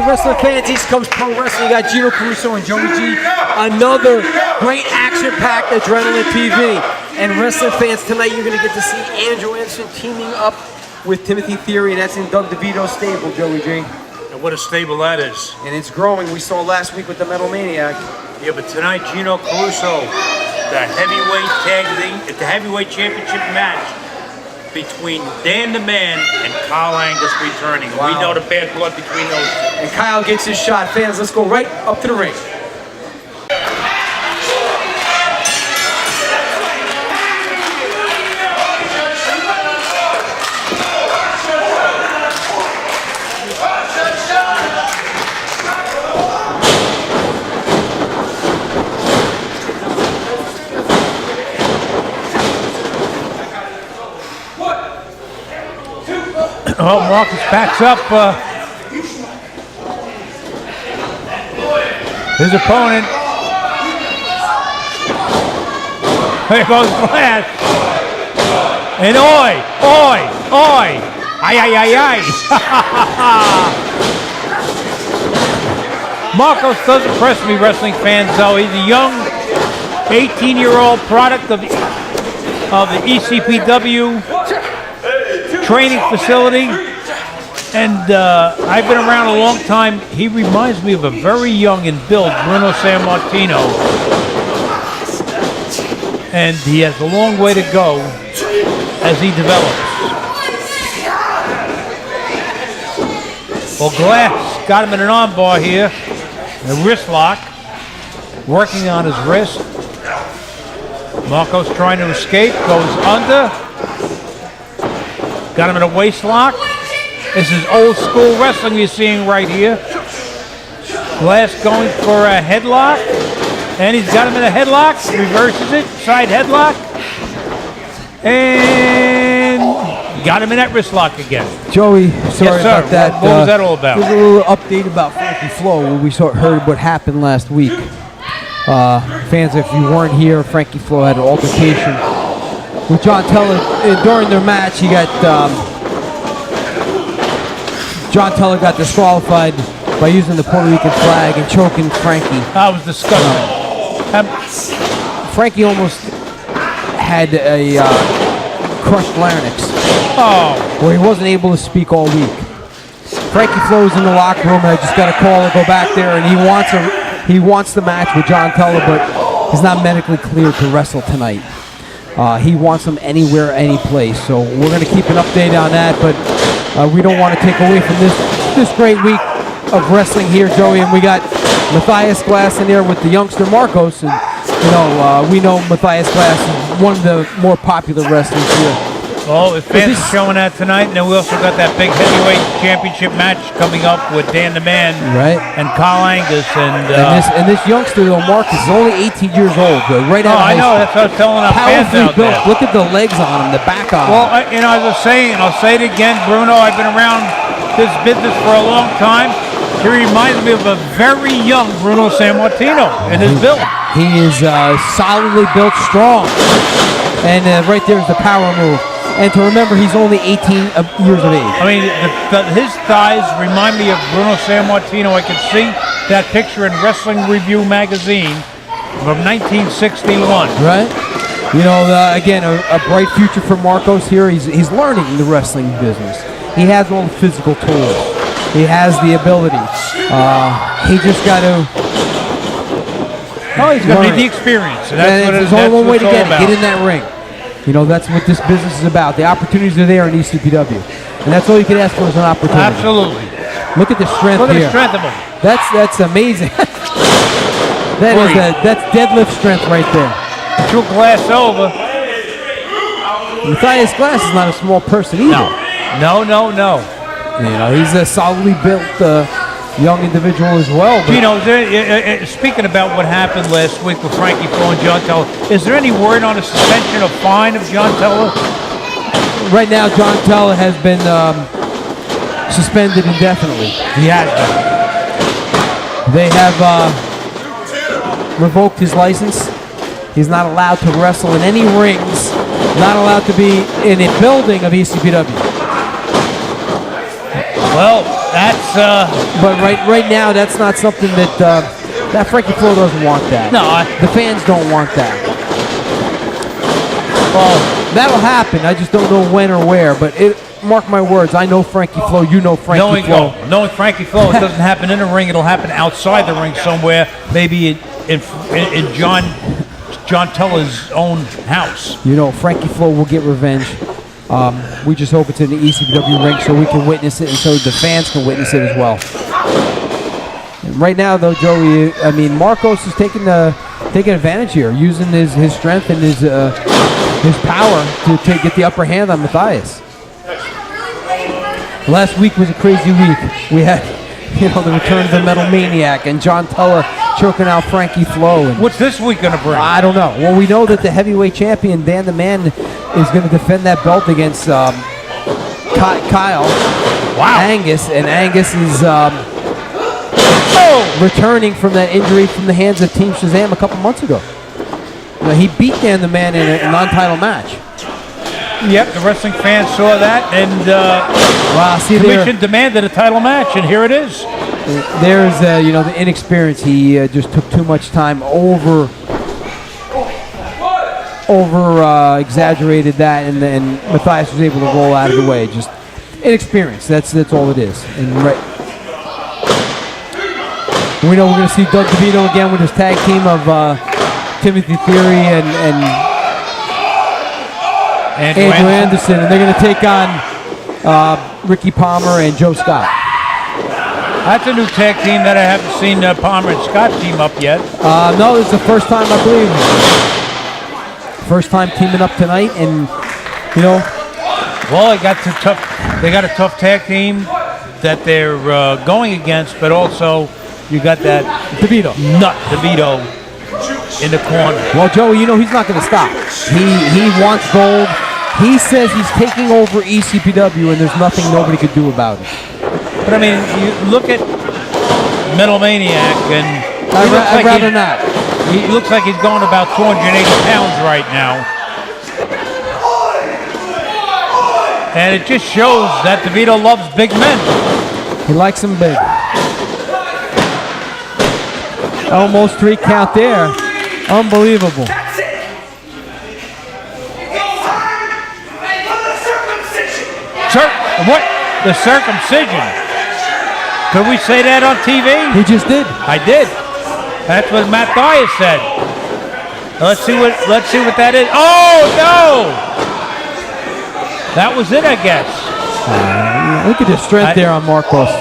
Hey, wrestling fans, East Coast Pro Wrestling. You got Gino Caruso and Joey G. Another great action-packed Adrenaline TV. And wrestling fans, tonight you're going to get to see Andrew Anderson teaming up with Timothy Theory, and that's in Doug DeVito's stable, Joey G. And what a stable that is. And it's growing. We saw last week with the Metal Maniac. Yeah, but tonight, Gino Caruso, the heavyweight championship match between Dan the Man and Kyle Angus returning. Wow. We know the bad blood between those two. And Kyle gets his shot. Fans, let's go right up to the ring. Oh, Markos backs up his opponent. There goes Glass. And oi! Ay, ay, ay, ay. Markos does impress me, wrestling fans, though. He's a young 18-year-old product of the ECPW training facility, and I've been around a long time. He reminds me of a very young and built Bruno Sammartino, and he has a long way to go as he develops. Well, Glass got him in an armbar here, a wrist lock, working on his wrist. Markos trying to escape, goes under. Got him in a waist lock. This is old school wrestling you're seeing right here. Glass going for a headlock. And he's got him in a headlock. Reverses it. Side headlock. And got him in that wrist lock again. Joey, sorry about that. What was that all about? There's a little update about Frankie Flo when we heard what happened last week. Fans, if you weren't here, Frankie Flo had an altercation with John Teller during their match. He got John Teller got disqualified by using the Puerto Rican flag and choking Frankie. That was disgusting. Frankie almost had a crushed larynx. Oh, where he wasn't able to speak all week. Frankie Flo's in the locker room, and I just got a call to go back there, and he wants the match with John Teller, but he's not medically cleared to wrestle tonight. He wants him anywhere, any place. So we're going to keep an update on that, but we don't want to take away from this great week of wrestling here, Joey. And we got Matthias Glass in there with the youngster Markos, and we know Matthias Glass is one of the more popular wrestlers here. Well, if fans are showing that tonight, and then we also got that big heavyweight championship match coming up with Dan the Man, right, and Kyle Angus, and this youngster though, Markos, is only 18 years old, right out of high know. school. That's what I was telling our fans out built. there. Look at the legs on him, the back on him. Well, as I was saying, and I'll say it again, Bruno, I've been around this business for a long time. He reminds me of a very young Bruno Sammartino in his build. He is solidly built, strong, and right there's the power move. And to remember, he's only 18 years of age. I mean, his thighs remind me of Bruno Sammartino. I can see that picture in Wrestling Review magazine from 1961. Right. Again, a bright future for Markos here. He's learning the wrestling business. He has all the physical tools. He has the ability. He just got to. He's got to need the experience. And there's only one way to get it. Get in that ring. That's what this business is about. The opportunities are there in ECPW. And that's all you can ask for is an opportunity. Absolutely. Look at the strength here. Look at the strength of him. That's amazing. That's deadlift strength right there. Took Glass over. Matthias Glass is not a small person either. No. He's a solidly built young individual as well. Speaking about what happened last week with Frankie Flo and John Teller, is there any word on a suspension or fine of John Teller? Right now, John Teller has been suspended indefinitely. He has been. They have revoked his license. He's not allowed to wrestle in any rings, not allowed to be in a building of ECPW. Well, That's But right now, that's not something that Frankie Flo doesn't want that. no. The fans don't want that. Well, that'll happen. I just don't know when or where. But mark my words, I know Frankie Flo. You know Frankie Flo. Knowing Frankie Flo, it doesn't happen in the ring. It'll happen outside the ring somewhere, maybe in John Teller's own house. You know, Frankie Flo will get revenge. We just hope it's in the ECPW ring so we can witness it and so the fans can witness it as well. And right now, though, Joey, I mean, Markos is taking advantage here, using his strength and his power to get the upper hand on Matthias. Last week was a crazy week. We had, the return of the Metal Maniac and John Teller choking out Frankie Flo. And What's this week going to bring? I don't know. Well, we know that the heavyweight champion, Dan the Man, is going to defend that belt against Kyle. Wow. Angus. And Angus is returning from that injury from the hands of Team Shazam a couple months ago. He beat Dan the Man in a non-title match. Yep, the wrestling fans saw that, and Commission demanded a title match, and here it is. There's, the inexperience. He just took too much time, over exaggerated that, and Matthias was able to roll out of the way. Just inexperience. That's all it is. And we know we're going to see Doug DeVito again with his tag team of Timothy Theory and Andrew Anderson, and they're going to take on Ricky Palmer and Joe Scott. That's a new tag team that I haven't seen Palmer and Scott team up yet. No, it's the first time, I believe. First time teaming up tonight, and well, they got a tough tag team that they're going against, but also you got that DeVito in the corner. Well, Joey, he's not going to stop. He wants gold. He says he's taking over ECPW, and there's nothing nobody could do about it. But I mean, you look at Metal Maniac, and I'd rather not. He looks like he's going about 280 pounds right now. And it just shows that DeVito loves big men. He likes them big. Almost 3 count there. Unbelievable. What? The circumcision. Could we say that on TV? He just did. I did. That's what Matthias said. Let's see what that is. Oh no! That was it, I guess. Look at the strength there on Markos.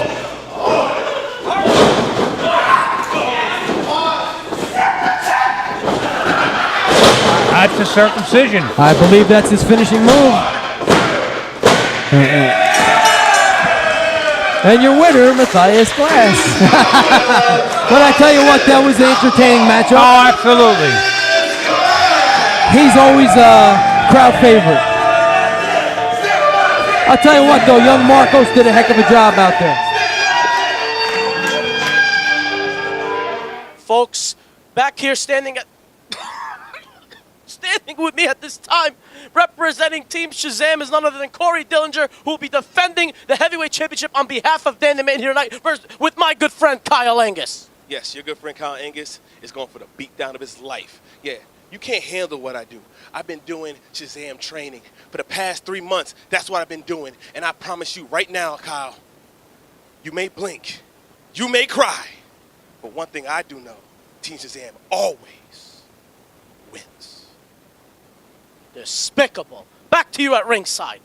That's a circumcision. I believe that's his finishing move. And your winner, Matthias Glass. But I tell you what, that was an entertaining matchup. Oh, absolutely. He's always a crowd favorite. I'll tell you what, though, young Markos did a heck of a job out there. Folks, back here standing with me at this time, representing Team Shazam, is none other than Cory Dillinger, who will be defending the heavyweight championship on behalf of Dan the Man here tonight with my good friend Kyle Angus. Yes, your good friend Kyle Angus is going for the beatdown of his life. Yeah, you can't handle what I do. I've been doing Shazam training for the past 3 months. That's what I've been doing. And I promise you right now, Kyle, you may blink, you may cry, but one thing I do know, Team Shazam always wins. Despicable. Back to you at ringside.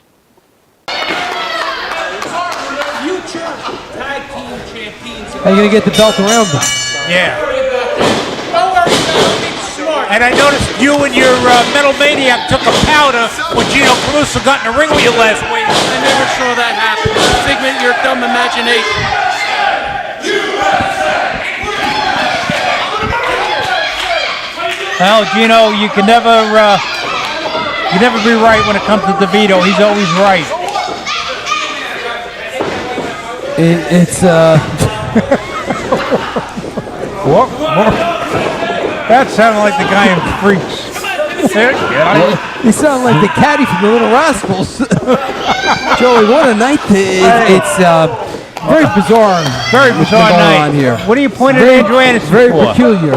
Future tag team champions. How you going to get the belt around them? Yeah. Don't worry about it. Be smart. And I noticed you and your Metal Maniac took a powder when Gino Caruso got in the ring with you last week. I never saw that happen. Figment of your dumb imagination. Well, Gino, you can never be right when it comes to DeVito. He's always right. What? That sounded like the guy in Freaks. He sounded like the caddy from the Little Rascals. Joey, what a night. Very bizarre. Very what's bizarre been going night. on here. What are you pointing at Andrew Anderson Very for? peculiar.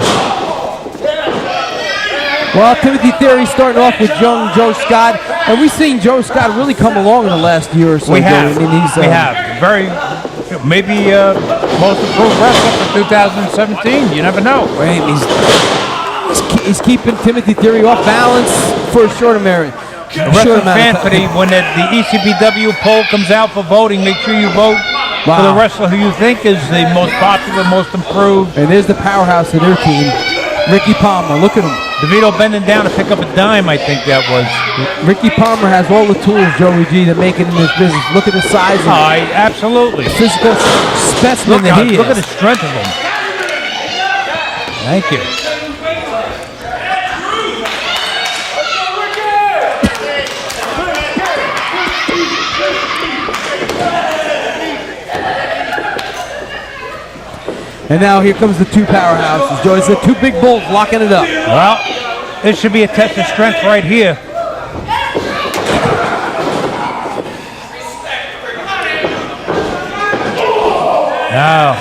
Well, Timothy Theory starting off with young Joe Scott, and we've seen Joe Scott really come along in the last year or so. We have. I mean, We have. Very, maybe most improved wrestler for 2017. You never know. Right, he's keeping Timothy Theory off balance for a short amount. Wrestling fan for when the ECPW poll comes out for voting, make sure you vote for the wrestler who you think is the most popular, most improved. And there's the powerhouse of their team, Ricky Palmer. Look at him. DeVito bending down to pick up a dime, I think that was. Ricky Palmer has all the tools, Joey G, to make it in this business. Look at the size of absolutely. Physical specimen that he is. Look at the strength of him. Thank you. And now here comes the two powerhouses, Joey. It's the two big bulls locking it up. Well, this should be a test of strength right here. Now,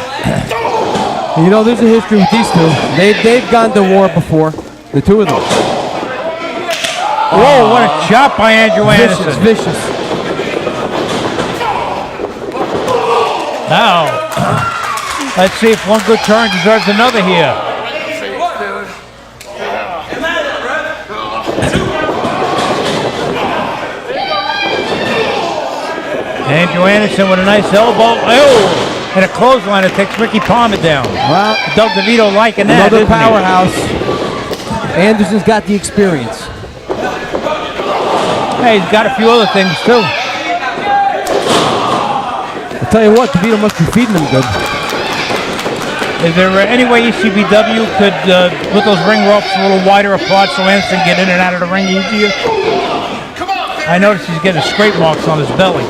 you know, there's a history with these two. They've gone to war before, the two of them. Whoa, what a chop by Andrew Anderson. Vicious. Now, let's see if one good turn deserves another here. Andrew Anderson with a nice elbow. Oh, and a clothesline that takes Ricky Palmer down. Well, Doug DeVito liking that. Another powerhouse. Anderson's got the experience. Hey, he's got a few other things too. I'll tell you what, DeVito must be feeding them good. Is there any way ECPW could put those ring ropes a little wider apart so Anderson can get in and out of the ring easier? I noticed he's getting scrape marks on his belly.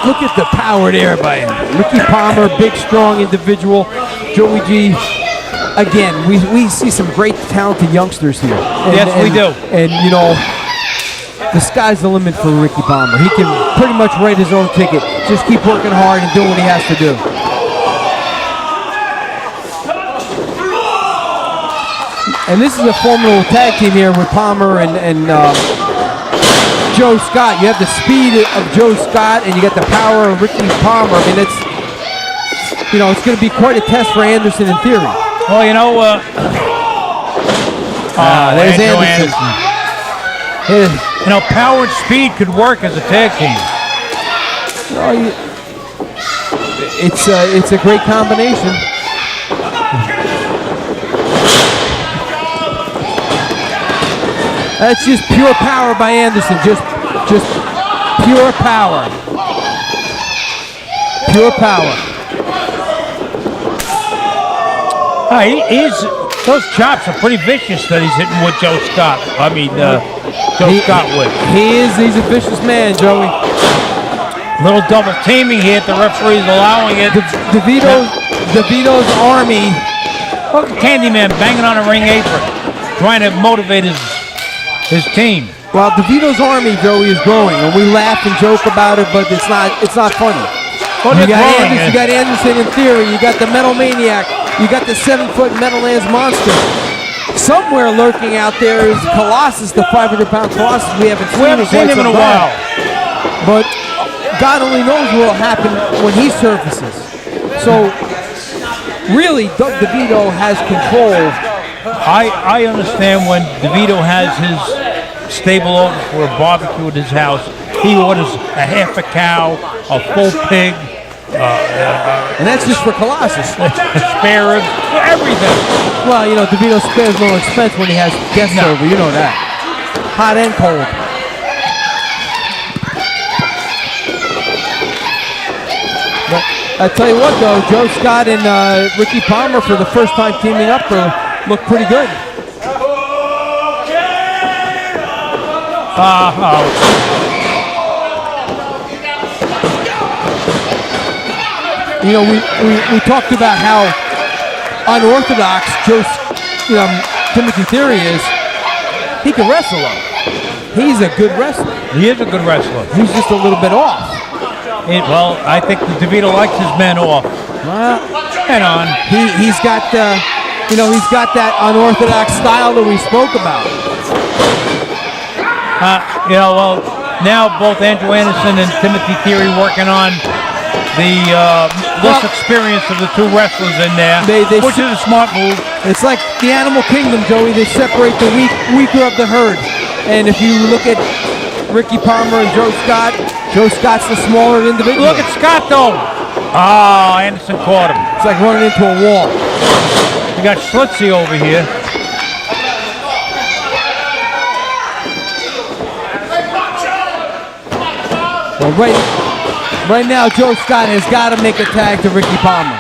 Look at the power there by him. Ricky Palmer, big, strong individual. Joey G. Again, we see some great talented youngsters here. Yes, we do. And, you know, the sky's the limit for Ricky Palmer. He can pretty much write his own ticket. Just keep working hard and doing what he has to do. And this is a formidable tag team here with Palmer and Joe Scott. You have the speed of Joe Scott and you got the power of Ricky Palmer. I mean, it's going to be quite a test for Anderson in theory. Well, you know, there's Anderson. You know, power and speed could work as a tag team. Well, it's a great combination. That's just pure power by Anderson. Just pure power. Pure power. Those chops are pretty vicious that he's hitting with Joe Scott. Scott with. He's a vicious man, Joey. Little double teaming here. The referee's allowing it. DeVito's army. Look at Candyman banging on a ring apron, trying to motivate his team. Well, DeVito's army, Joey, is growing, and we laugh and joke about it, but it's not funny. You got Anderson in theory. You got the Metal Maniac. You got the 7-foot Metal Lands monster. Somewhere lurking out there is Colossus, the 500-pound Colossus. We haven't seen him in a while. But God only knows what will happen when he surfaces. So, really, Doug DeVito has control. I understand when DeVito has his stable over for a barbecue at his house, he orders a half a cow, a full pig, and that's just for Colossus. Spare ribs, everything. Well, you know, DeVito spares no expense when he has guests over. You know that. Hot and cold. But I tell you what, though, Joe Scott and Ricky Palmer, for the first time teaming up, look pretty good. You know, we talked about how unorthodox Timothy Theory is. He can wrestle, though. He's a good wrestler. He is a good wrestler. He's just a little bit off. Well, I think DeVito likes his men off. Well, And on. he's got he's got that unorthodox style that we spoke about. Now both Andrew Anderson and Timothy Theory working on the less experience of the two wrestlers in there, which is a smart move. It's like the Animal Kingdom, Joey. They separate the weaker of the herd. And if you look at Ricky Palmer and Joe Scott's the smaller individual. Look at Scott, though. Oh, Anderson caught him. It's like running into a wall. We got Schlitzie over here. Well, right now, Joe Scott has got to make a tag to Ricky Palmer.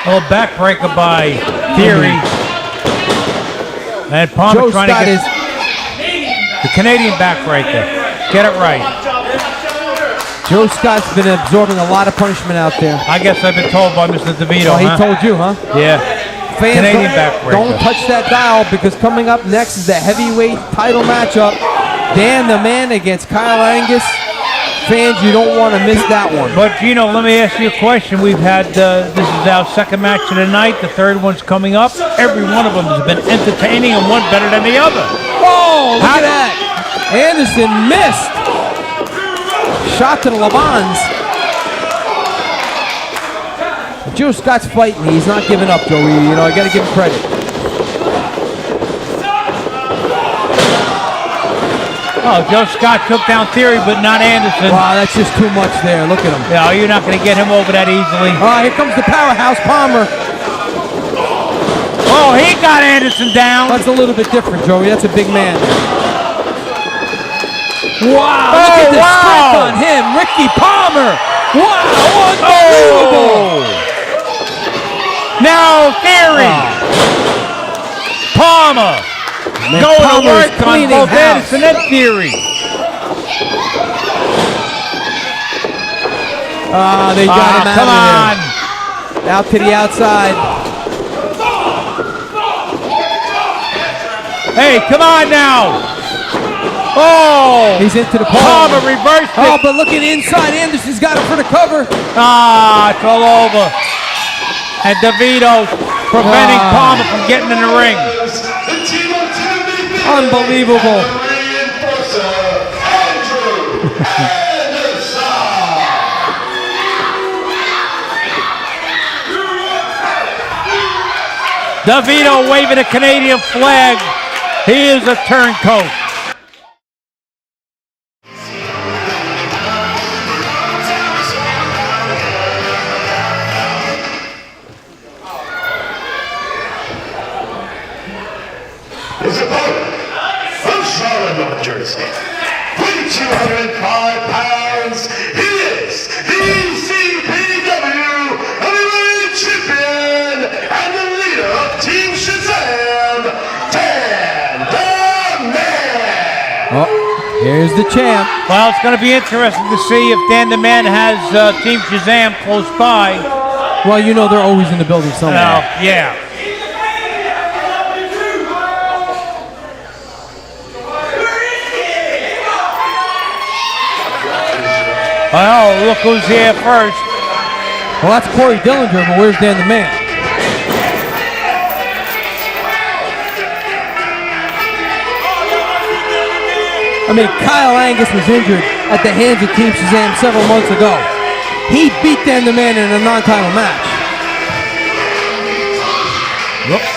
A little backbreaker by Theory. And Palmer Joe trying Scott to get the Canadian backbreaker. Get it right. Joe Scott's been absorbing a lot of punishment out there. I guess I've been told by Mr. DeVito, Well, he told you, huh? Yeah. Fans, Canadian backbreaker. don't touch that dial because coming up next is the heavyweight title matchup. Dan the Man against Kyle Angus. Fans, you don't want to miss that one. But, Gino, let me ask you a question. We've had, this is our second match of the night. The third one's coming up. Every one of them has been entertaining and one better than the other. Oh, look at that. Anderson missed. Shot to the Lavans. Joe Scott's fighting. He's not giving up, Joey. I got to give him credit. Oh, Joe Scott took down Theory, but not Anderson. Wow, that's just too much there. Look at him. Yeah, you're not going to get him over that easily. Here comes the powerhouse Palmer. Oh, he got Anderson down. That's a little bit different, Joey. That's a big man. Wow, look at the strength on him. Ricky Palmer. Wow, unbelievable. Now Theory. Palmer. Man, going to Palmer's work on cleaning both house. Anderson and Theory. They got him Come out on. of there. Out to the outside. Hey, come on now. Oh. He's into the Palmer reversed it. Oh, but look at inside. Anderson's got him for the cover. It's all over. And DeVito preventing Palmer from getting in the ring. Unbelievable. DeVito waving a Canadian flag. He is a turncoat. His opponent from Charlotte, North Jersey, weighing 205 pounds, he is the ECPW heavyweight champion and the leader of Team Shazam, Dan the Man. Oh, here's the champ. Well, it's going to be interesting to see if Dan the Man has Team Shazam close by. Well, they're always in the building somewhere. Yeah. Oh, look who's here first. Well, that's Cory Dillinger, but where's Dan the Man? I mean, Kyle Angus was injured at the hands of Team Shazam several months ago. He beat Dan the Man in a non-title match. Whoops.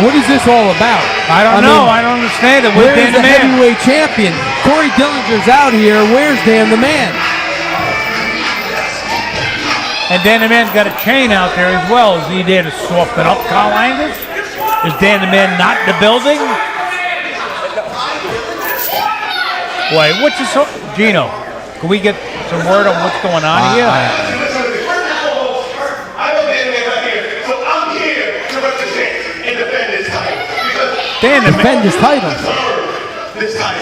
What is this all about? I don't know. I don't understand it. Where's Dan the the Man? heavyweight champion? Cory Dillinger's out here. Where's Dan the Man? And Dan the Man's got a chain out there as well. Is he there to soften up Kyle Angus? Is Dan the Man not in the building? Wait, what's this? Gino, can we get some word on what's going on here? Defend his title. this title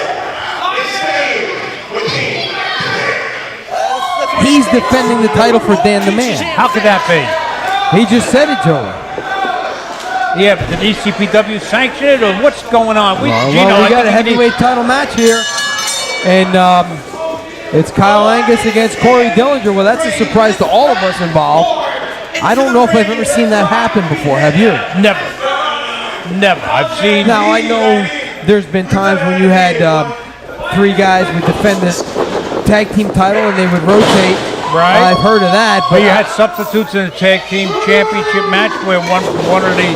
is staying with me. He's defending the title for Dan the Man. How could that be? He just said it, Joey. Yeah, but did ECPW sanction it, or what's going on? We got a heavyweight title match here, and it's Kyle Angus against Cory Dillinger. Well, that's a surprise to all of us involved. I don't know if I've ever seen that happen before. Have you? Never. I've seen. Now, I know there's been times when you had three guys would defend this tag team title and they would rotate. Right. I've heard of that. But you had substitutes in a tag team championship match where one of the.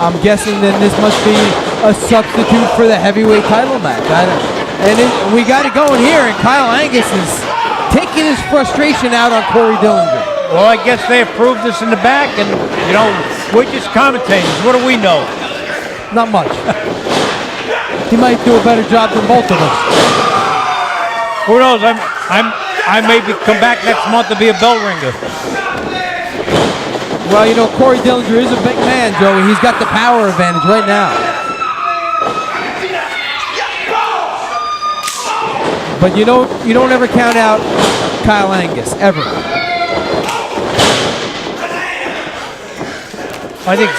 I'm guessing then this must be a substitute for the heavyweight title match. We got it going here, and Kyle Angus is taking his frustration out on Cory Dillinger. Well, I guess they approved this in the back, and, we're just commentators. What do we know? Not much. He might do a better job than both of us. Who knows? I may come back next month to be a bell ringer. Well, Cory Dillinger is a big man, Joey. He's got the power advantage right now. But you don't ever count out Kyle Angus, ever. I think.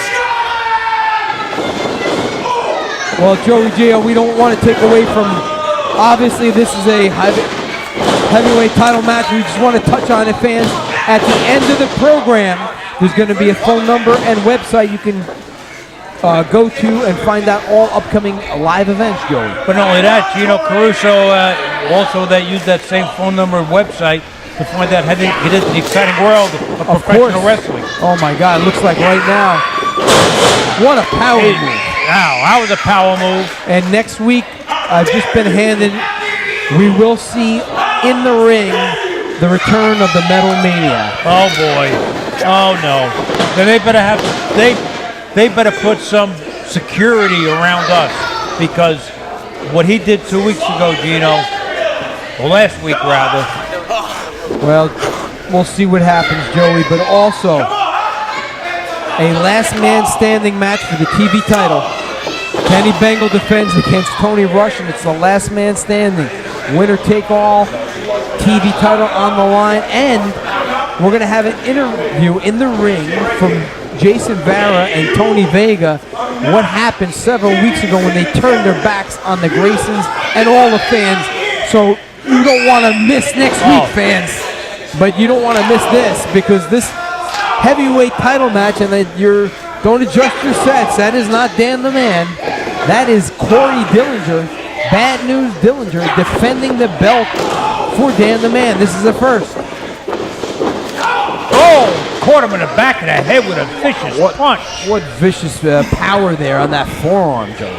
Well, Joey Gio, we don't want to take away from. Obviously, this is a heavyweight title match. We just want to touch on it, fans. At the end of the program, there's going to be a phone number and website you can go to and find out all upcoming live events, Joey. But not only that, Gino Caruso also that used that same phone number and website to find out how to get into the exciting world of professional wrestling. Oh my God, it looks like right now. What a power move. Wow, that was a power move. And next week, I've just been handed, we will see in the ring the return of the Metal Maniac. Oh boy. Oh no. Then they better put some security around us, because what he did 2 weeks ago, Gino, or last week rather. Well, we'll see what happens, Joey, but also a last man standing match for the TV title. Kenny Bengal defends against Tony Rush, and it's the last man standing. Winner take all, TV title on the line, and we're going to have an interview in the ring from Jason Vera and Tony Vega. What happened several weeks ago when they turned their backs on the Graysons and all the fans. So you don't want to miss next week, fans. But you don't want to miss this, because this heavyweight title match, and don't adjust your sets. That is not Dan the Man. That is Cory Dillinger, Bad News Dillinger, defending the belt for Dan the Man. This is the first. Oh, caught him in the back of the head with a vicious punch. What vicious power there on that forearm, Joe.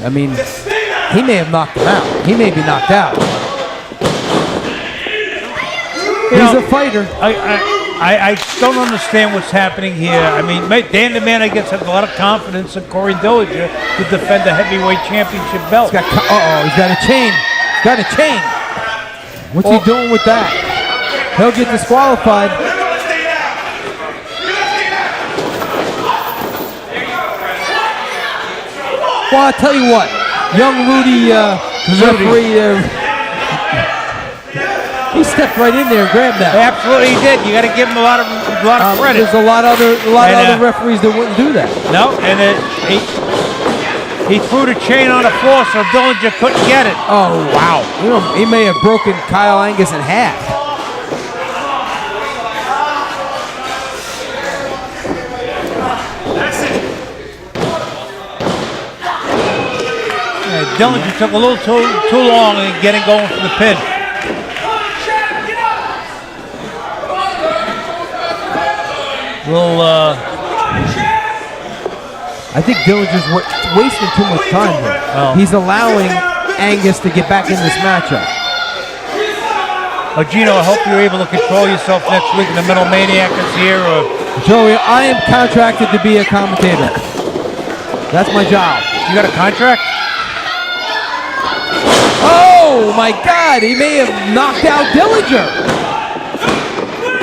I mean, he may have knocked him out. He may be knocked out. He's a fighter. I don't understand what's happening here. I mean, Dan the Man, I guess, has a lot of confidence in Cory Dillinger to defend the heavyweight championship belt. He's got a chain. He's got a chain. What's he doing with that? He'll get disqualified. Well, I'll tell you what. Young Rudy, referee, he stepped right in there and grabbed that. Absolutely, he did. You got to give him a lot of credit. There's a lot of other referees that wouldn't do that. No, and he threw the chain on the floor so Dillinger couldn't get it. Oh wow! He may have broken Kyle Angus in half. Dillinger took a little too long in getting going for the pin. I think Dillinger's wasting too much time here. Oh. He's allowing Angus to get back in this matchup. Gino, I hope you're able to control yourself next week. The Metal Maniac is here. Joey, I am contracted to be a commentator. That's my job. You got a contract? Oh my God! He may have knocked out Dillinger.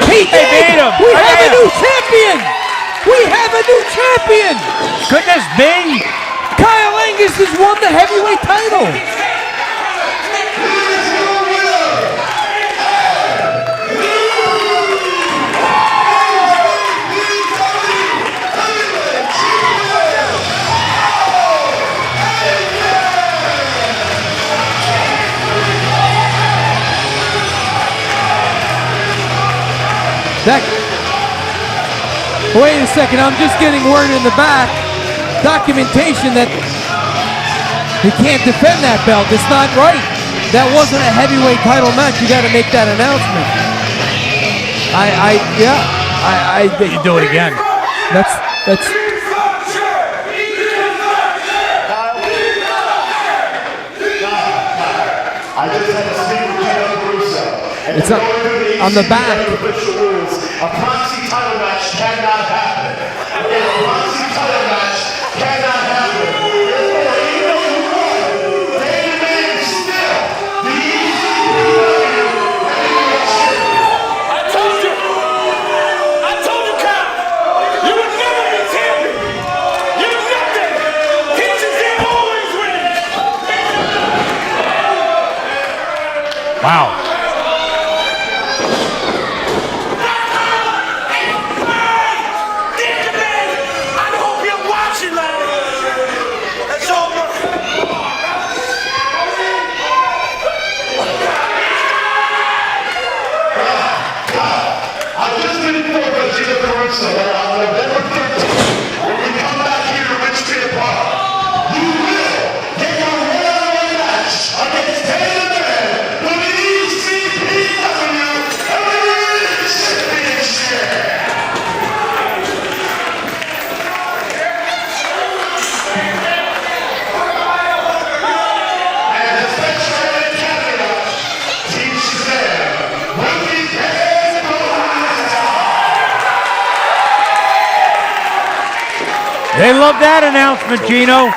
He made him. We have a new champion. We have a new champion. Could this be? Kyle Angus has won the heavyweight title. Wait a second, I'm just getting word in the back. Documentation that he can't defend that belt. It's not right. That wasn't a heavyweight title match. You got to make that announcement. You do it again. That's. I just had to speak with Gino Caruso. It's on the back. Official rules. A proxy title match cannot happen. A proxy title match cannot happen. Therefore, even though you won, they remain still the ECPW heavyweight champion. I told you, Kyle, you would never be champion. You're nothing. Teachers, they always win. Wow. So on November 13th, when we come back here to Richmond Park, you will get your one-on-one match against Dan for the ECPW Heavyweight Championship. And the Spectrum in Canada, Team Shazam, will be paid for this time. They love that announcement, Gino.